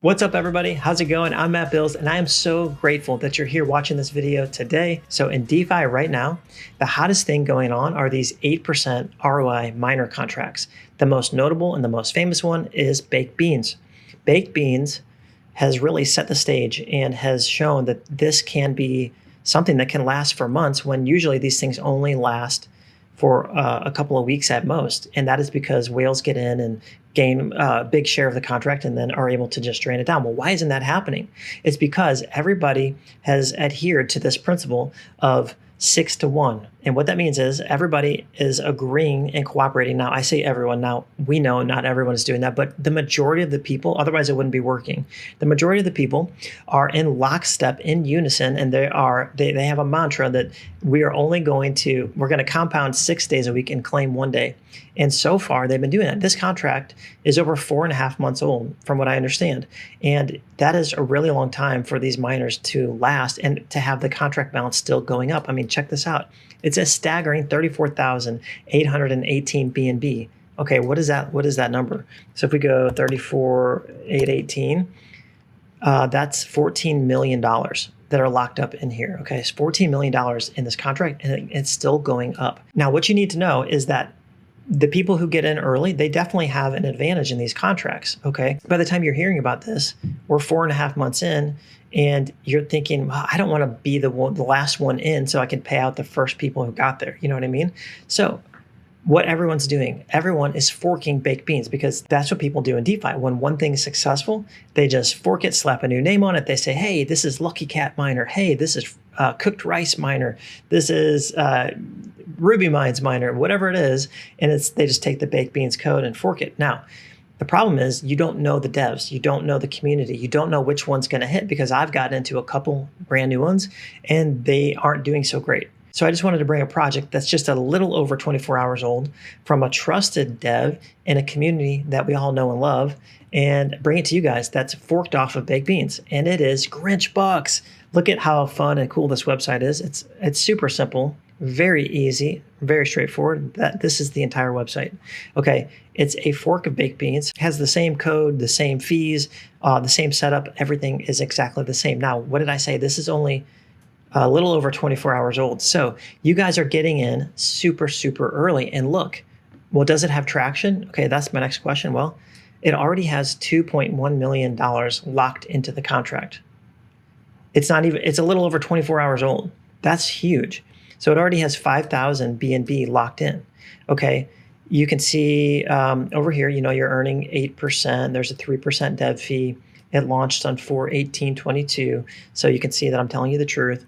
What's up, everybody? How's it going? I'm Matt Bills, and I am so grateful that you're here watching this video today. So in DeFi right now, the hottest thing going on are these 8% ROI miner contracts. The most notable and the most famous one is Baked Beans. Baked Beans has really set the stage and has shown that this can be something that can last for months when usually these things only last for a couple of weeks at most. And that is because whales get in and gain a big share of the contract and then are able to just drain it down. Well, why isn't that happening? It's because everybody has adhered to this principle of 6-to-1. And what that means is everybody is agreeing and cooperating. Now, I say everyone. Now, we know not everyone is doing that, but the majority of the people, otherwise it wouldn't be working. The majority of the people are in lockstep, in unison, and they have a mantra that we're going to compound 6 days a week and claim 1 day. And so far, they've been doing that. This contract is over 4.5 months old, from what I understand. And that is a really long time for these miners to last and to have the contract balance still going up. I mean, check this out. It's a staggering 34,818 BNB. Okay, what is that? What is that number? So if we go 34,818, that's $14 million that are locked up in here. Okay, it's $14 million in this contract, and it's still going up. Now, what you need to know is that the people who get in early, they definitely have an advantage in these contracts, okay? By the time you're hearing about this, we're 4.5 months in, and you're thinking, well, I don't want to be the last one in so I can pay out the first people who got there. You know what I mean? So what everyone's doing, everyone is forking Baked Beans, because that's what people do in DeFi. When one thing is successful, they just fork it, slap a new name on it. They say, hey, this is Lucky Cat Miner. Hey, this is Cooked Rice Miner. This is Ruby Mines Miner, whatever it is. And they just take the Baked Beans code and fork it. Now, the problem is you don't know the devs. You don't know the community. You don't know which one's going to hit, because I've gotten into a couple brand new ones and they aren't doing so great. So I just wanted to bring a project that's just a little over 24 hours old from a trusted dev in a community that we all know and love, and bring it to you guys that's forked off of Baked Beans. And it is Grinchbucks. Look at how fun and cool this website is. It's super simple, very easy, very straightforward. This is the entire website. Okay, it's a fork of Baked Beans. It has the same code, the same fees, the same setup. Everything is exactly the same. Now, what did I say? This is only a little over 24 hours old. So you guys are getting in super, super early. And look, well, does it have traction? Okay, that's my next question. Well, it already has $2.1 million locked into the contract. It's a little over 24 hours old. That's huge. So it already has 5,000 BNB locked in. Okay, you can see over here, you're earning 8%. There's a 3% dev fee. It launched on 4/18/22. So you can see that I'm telling you the truth.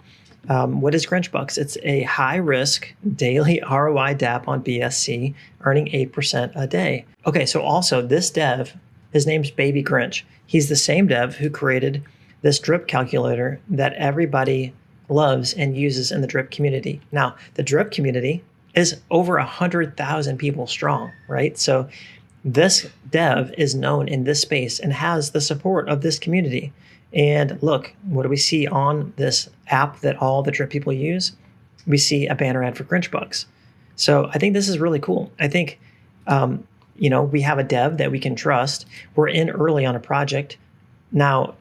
What is Grinchbucks? It's a high-risk daily ROI dApp on BSC, earning 8% a day. Okay, so also this dev, his name's Baby Grinch. He's the same dev who created this drip calculator that everybody loves and uses in the drip community. Now, the drip community is over 100,000 people strong, right? So this dev is known in this space and has the support of this community. And look, what do we see on this app that all the drip people use? We see a banner ad for Grinchbucks. So I think this is really cool. I think, we have a dev that we can trust. We're in early on a project. Now,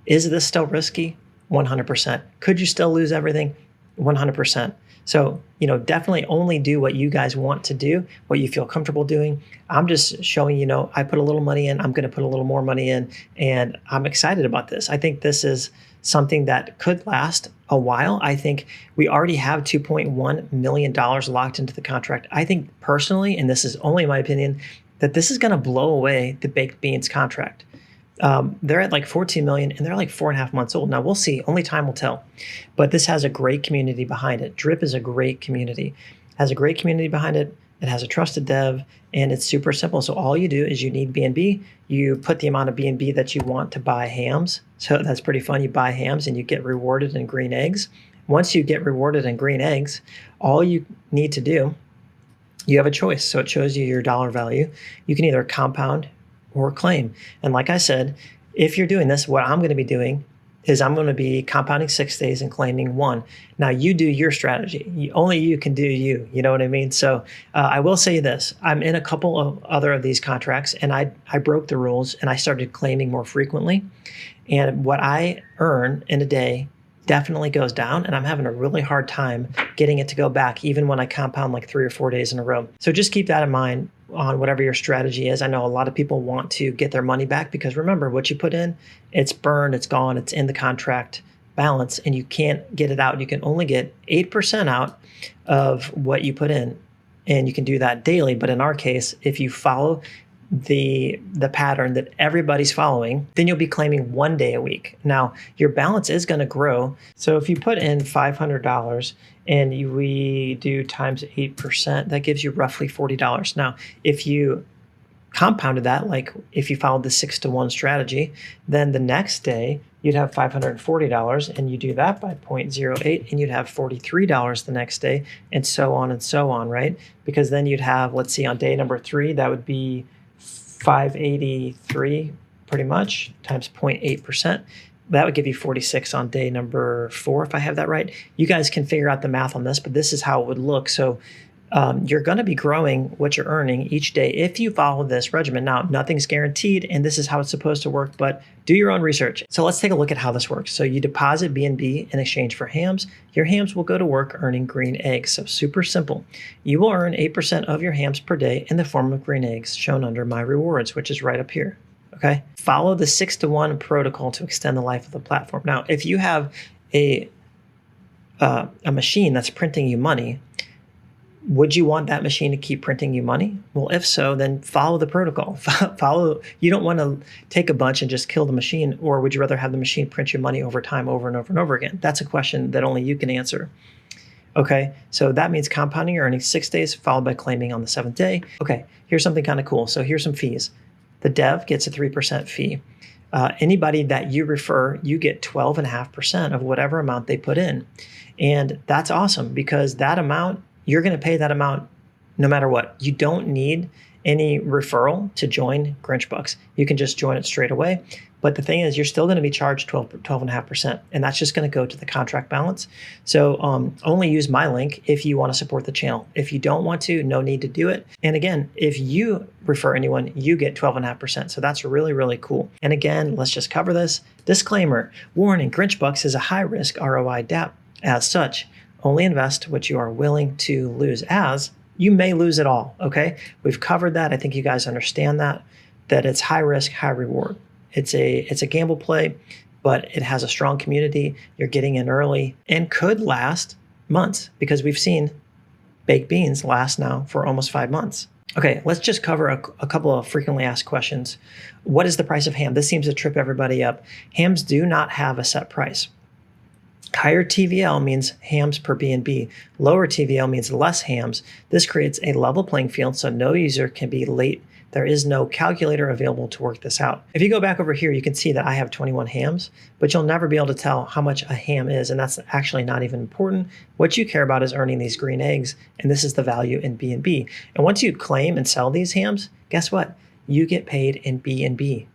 is this still risky? 100%. Could you still lose everything? 100%. So, definitely only do what you guys want to do, what you feel comfortable doing. I'm just showing, I put a little money in, I'm going to put a little more money in, and I'm excited about this. I think this is something that could last a while. I think we already have $2.1 million locked into the contract. I think personally, and this is only my opinion, that this is going to blow away the Baked Beans contract. They're at like 14 million and they're like 4.5 months old. Now we'll see, only time will tell, but this has a great community behind it. Drip is a great community, has a great community behind it. It has a trusted dev and it's super simple. So all you do is you need BNB, you put the amount of BNB that you want to buy hams. So that's pretty fun. You buy hams and you get rewarded in green eggs. Once you get rewarded in green eggs, all you need to do, you have a choice. So it shows you your dollar value. You can either compound or claim. And like I said, if you're doing this, what I'm going to be doing is I'm going to be compounding 6 days and claiming 1. Now you do your strategy. Only you can do you. You know what I mean? So I will say this. I'm in a couple of other of these contracts, and I broke the rules and I started claiming more frequently. And what I earn in a day definitely goes down, and I'm having a really hard time getting it to go back, even when I compound like 3 or 4 days in a row. So just keep that in mind on whatever your strategy is. I know a lot of people want to get their money back because remember, what you put in, it's burned, it's gone, it's in the contract balance, and you can't get it out. You can only get 8% out of what you put in, and you can do that daily. But in our case, if you follow the pattern that everybody's following, then you'll be claiming 1 day a week. Now, your balance is going to grow. So if you put in $500 and we do times 8%, that gives you roughly $40. Now, if you compounded that, like if you followed the 6-to-1 strategy, then the next day you'd have $540, and you do that by 0.08 and you'd have $43 the next day, and so on, right? Because then you'd have, let's see, on day number 3, that would be 583 pretty much times 0.8%. That would give you 46 on day number 4, if I have that right. You guys can figure out the math on this, but this is how it would look. So you're going to be growing what you're earning each day if you follow this regimen. Now, nothing's guaranteed, and this is how it's supposed to work, but do your own research. So let's take a look at how this works. So you deposit BNB in exchange for hams. Your hams will go to work earning green eggs. So super simple. You will earn 8% of your hams per day in the form of green eggs shown under My Rewards, which is right up here. Okay. Follow the 6-to-1 protocol to extend the life of the platform. Now, if you have a machine that's printing you money, would you want that machine to keep printing you money? Well, if so, then follow the protocol. You don't want to take a bunch and just kill the machine, or would you rather have the machine print you money over time, over and over and over again? That's a question that only you can answer. Okay, so that means compounding your earnings 6 days, followed by claiming on the 7th day. Okay, here's something kind of cool. So here's some fees. The dev gets a 3% fee. Anybody that you refer, you get 12.5% of whatever amount they put in. And that's awesome because that amount, you're going to pay that amount no matter what. You don't need any referral to join Grinchbucks. You can just join it straight away. But the thing is, you're still going to be charged 12.5%, and that's just going to go to the contract balance. So only use my link if you want to support the channel. If you don't want to, no need to do it. And again, if you refer anyone, you get 12.5%. So that's really, really cool. And again, let's just cover this. Disclaimer, warning, Grinchbucks is a high-risk ROI dApp. As such, only invest what you are willing to lose, as you may lose it all, okay? We've covered that. I think you guys understand that it's high risk, high reward. It's a gamble play, but it has a strong community. You're getting in early and could last months because we've seen baked beans last now for almost 5 months. Okay, let's just cover a couple of frequently asked questions. What is the price of ham? This seems to trip everybody up. Hams do not have a set price. Higher TVL means hams per BNB. Lower TVL means less hams. This creates a level playing field so no user can be late. There is no calculator available to work this out. If you go back over here, you can see that I have 21 hams, but you'll never be able to tell how much a ham is, and that's actually not even important. What you care about is earning these green eggs, and this is the value in BNB. And once you claim and sell these hams, guess what? You get paid in BNB.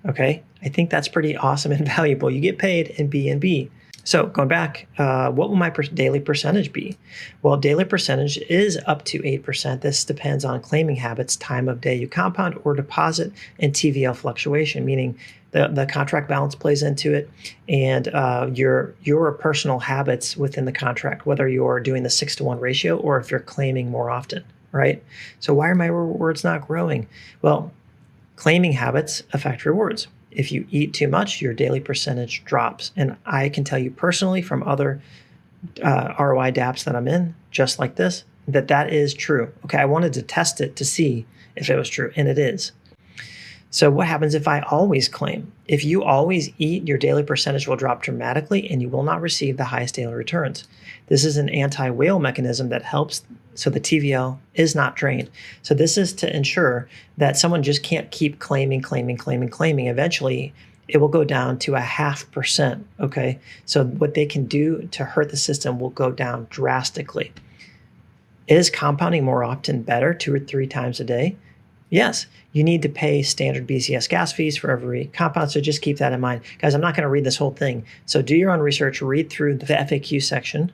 Okay? I think that's pretty awesome and valuable. You get paid in BNB. So going back, what will my daily percentage be? Well, daily percentage is up to 8%. This depends on claiming habits, time of day you compound or deposit, and TVL fluctuation, meaning the contract balance plays into it, and your personal habits within the contract, whether you're doing the 6-to-1 ratio or if you're claiming more often, right? So why are my rewards not growing? Well, claiming habits affect rewards. If you eat too much, your daily percentage drops. And I can tell you personally from other ROI dApps that I'm in, just like this, that is true. Okay, I wanted to test it to see if it was true, and it is. So what happens if I always claim? If you always eat, your daily percentage will drop dramatically and you will not receive the highest daily returns. This is an anti-whale mechanism that helps so the TVL is not drained. So this is to ensure that someone just can't keep claiming. Eventually, it will go down to 0.5%, okay? So what they can do to hurt the system will go down drastically. Is compounding more often better, 2 or 3 times a day? Yes, you need to pay standard BCS gas fees for every compound. So just keep that in mind. Guys, I'm not going to read this whole thing. So do your own research, read through the FAQ section.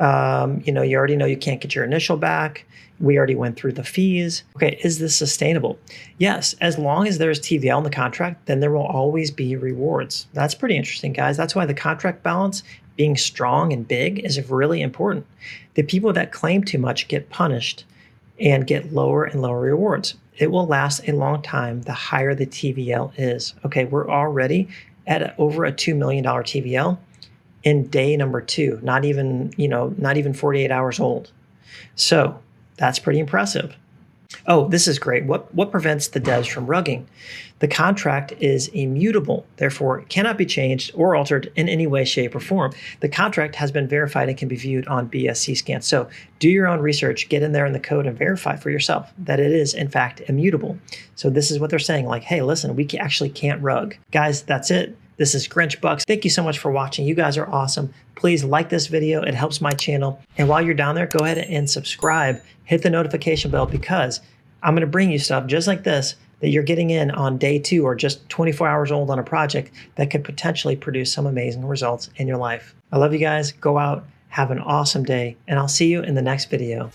You already know you can't get your initial back. We already went through the fees. Okay, is this sustainable? Yes, as long as there's TVL in the contract, then there will always be rewards. That's pretty interesting, guys. That's why the contract balance being strong and big is really important. The people that claim too much get punished and get lower and lower rewards. It will last a long time the higher the TVL is. Okay, we're already at over a $2 million TVL in day number 2, not even 48 hours old. So that's pretty impressive. Oh, this is great. What prevents the devs from rugging? The contract is immutable, therefore it cannot be changed or altered in any way, shape, or form. The contract has been verified and can be viewed on BSC scan. So do your own research, get in there in the code and verify for yourself that it is in fact immutable. So this is what they're saying, like, hey, listen, we actually can't rug. Guys, that's it. This is Grinch Bucks. Thank you so much for watching. You guys are awesome. Please like this video. It helps my channel. And while you're down there, go ahead and subscribe. Hit the notification bell because I'm going to bring you stuff just like this that you're getting in on day 2 or just 24 hours old on a project that could potentially produce some amazing results in your life. I love you guys. Go out, have an awesome day, and I'll see you in the next video.